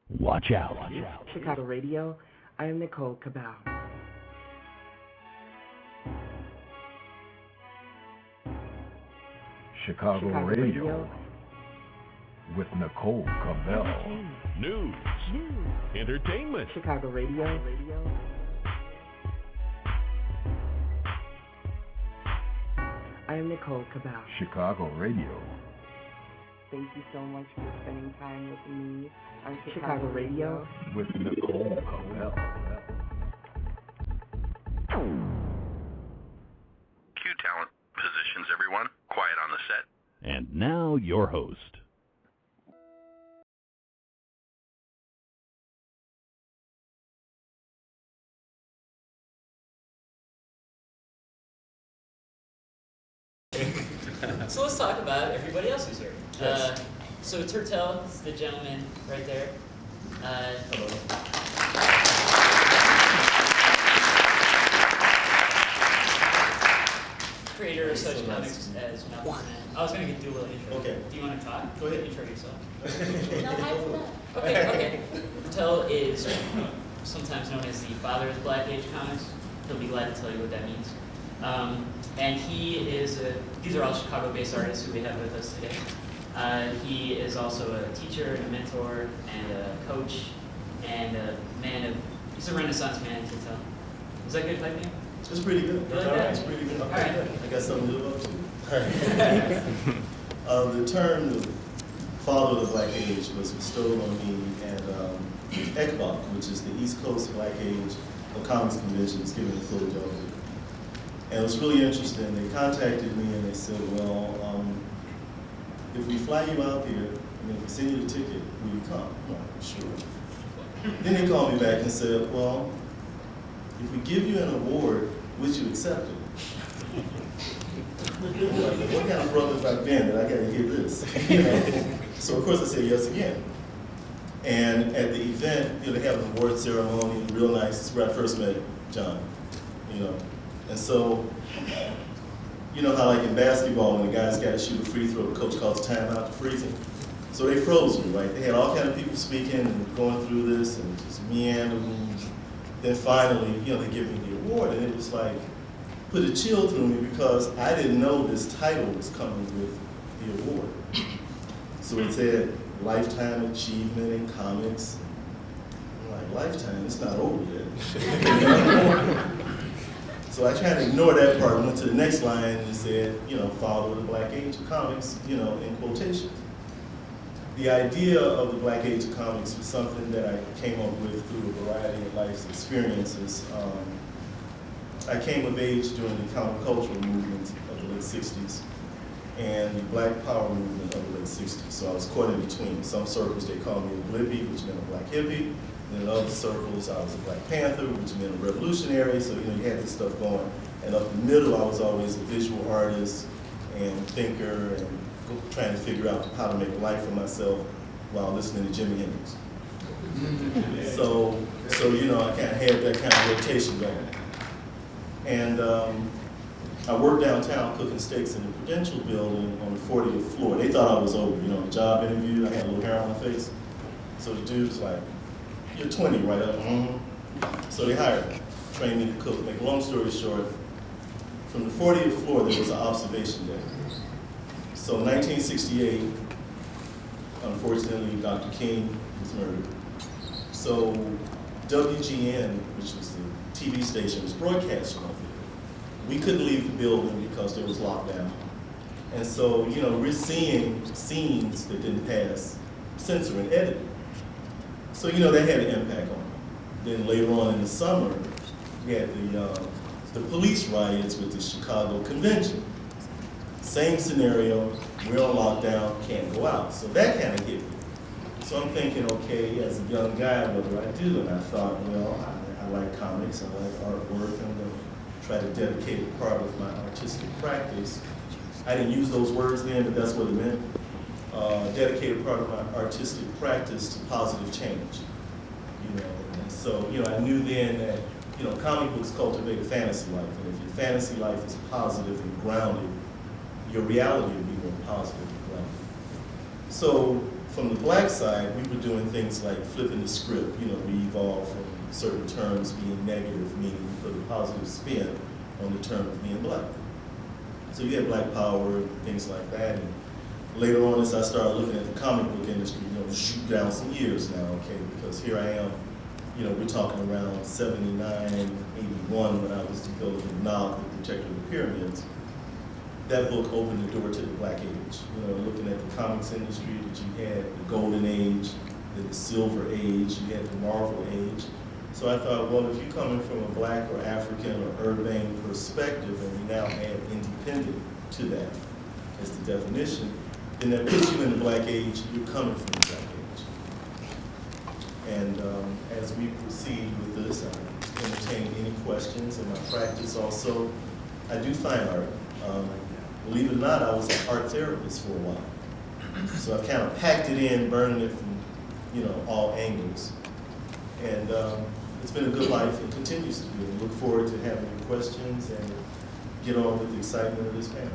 Watch out. Chicago Radio, I am Nicole Cabal. Chicago Radio with Nicole Cabell. News. Entertainment. Chicago Radio. I am Nicole Cabal. Chicago Radio. Thank you so much for spending time with me on Chicago Radio with Nicole Cabell. Cue talent positions, everyone. Quiet on the set. And now your host. So let's talk about everybody else who's here. Yes. So Turtel is the gentleman right there. Hello. Creator of such comics as Malcolm. I was going to do a little intro. Okay. Do you want to talk? Go ahead. Intro yourself. No, time for that. Okay. Turtel is sometimes known as the father of Black Age comics. He'll be glad to tell you what that means. And he is these are all Chicago-based artists who we have with us today. He is also a teacher and a mentor and a coach and a man of, he's a Renaissance man, to tell. Is that good typing? It's pretty good. You like that? It's pretty good. All right. I got something to live up to. All right. The term the father of the Black Age was bestowed on me at ECBOC, which is the East Coast Black Age of Comics Convention. It's given in Philadelphia. And it was really interesting. They contacted me and they said, well, if we fly you out here, and if we send you the ticket, will you come? I'm like, sure. Then they called me back and said, well, if we give you an award, would you accept it? I'm like, what kind of brother have I been that I got to hear this? You know? So of course I said yes again. And at the event, they have an award ceremony, real nice. It's where I first met John, And so, you know how like in basketball, when the guys got to shoot a free throw, the coach calls timeout to freezing. So they froze me, right? They had all kind of people speaking and going through this and just meandering. Then finally, they give me the award, and it was like, put a chill through me because I didn't know this title was coming with the award. So it said Lifetime Achievement in Comics. I'm like, Lifetime? It's not over yet. So I tried to ignore that part and went to the next line and said, father of the Black Age of Comics, in quotations. The idea of the Black Age of Comics was something that I came up with through a variety of life's experiences. I came of age during the countercultural movement of the late 60s and the Black Power movement of the late 60s. So I was caught in between. In some circles they called me a blippy, which meant a black hippie. And in other circles I was a Black Panther, which meant a revolutionary. So you had this stuff going. And up the middle I was always a visual artist and thinker and trying to figure out how to make a life for myself while listening to Jimi Hendrix. So I kind of had that kind of rotation going. And I worked downtown cooking steaks in the Prudential building on the 40th floor. They thought I was over, job interview, I had a little hair on my face. So the dude was like, you're 20, right? So they hired me, trained me to cook. Make a long story short, from the 40th floor there was an observation deck. So in 1968, unfortunately, Dr. King was murdered. So WGN, which was the TV station, was broadcasting on video. We couldn't leave the building because there was lockdown. And so, we're seeing scenes that didn't pass censor and editing. So, that had an impact on me. Then later on in the summer, we had the police riots with the Chicago Convention. Same scenario, we're on lockdown, can't go out. So that kind of hit me. So I'm thinking, okay, as a young guy, what do I do? And I thought, well, I like comics, I like artwork, I'm going to try to dedicate a part of my artistic practice. I didn't use those words then, but that's what it meant. Dedicate a part of my artistic practice to positive change. And so, I knew then that, comic books cultivate a fantasy life, and if your fantasy life is positive and grounded, your reality will be more positive and grounded. So from the black side, we were doing things like flipping the script. You know, we evolved from certain terms being negative, meaning we put a positive spin on the term of being black. So you had Black Power and things like that. And later on, as I started looking at the comic book industry, you know, shoot down some years now, okay, because here I am, you know, we're talking around 79, 81 when I was developing Knob with Detective of the Pyramids. That book opened the door to the Black Age. You know, looking at the comics industry, that you had the Golden Age, then the Silver Age, you had the Marvel Age. So I thought, well, if you're coming from a black or African or urban perspective, and we now add independent to that as the definition, then that puts you in the Black Age, you're coming from the Black Age. And as we proceed with this, I entertain any questions. In my practice also, I do fine art. Believe it or not, I was an art therapist for a while. So I kind of packed it in, burning it from, you know, all angles. And it's been a good life and continues to be. I look forward to having your questions and get on with the excitement of this panel.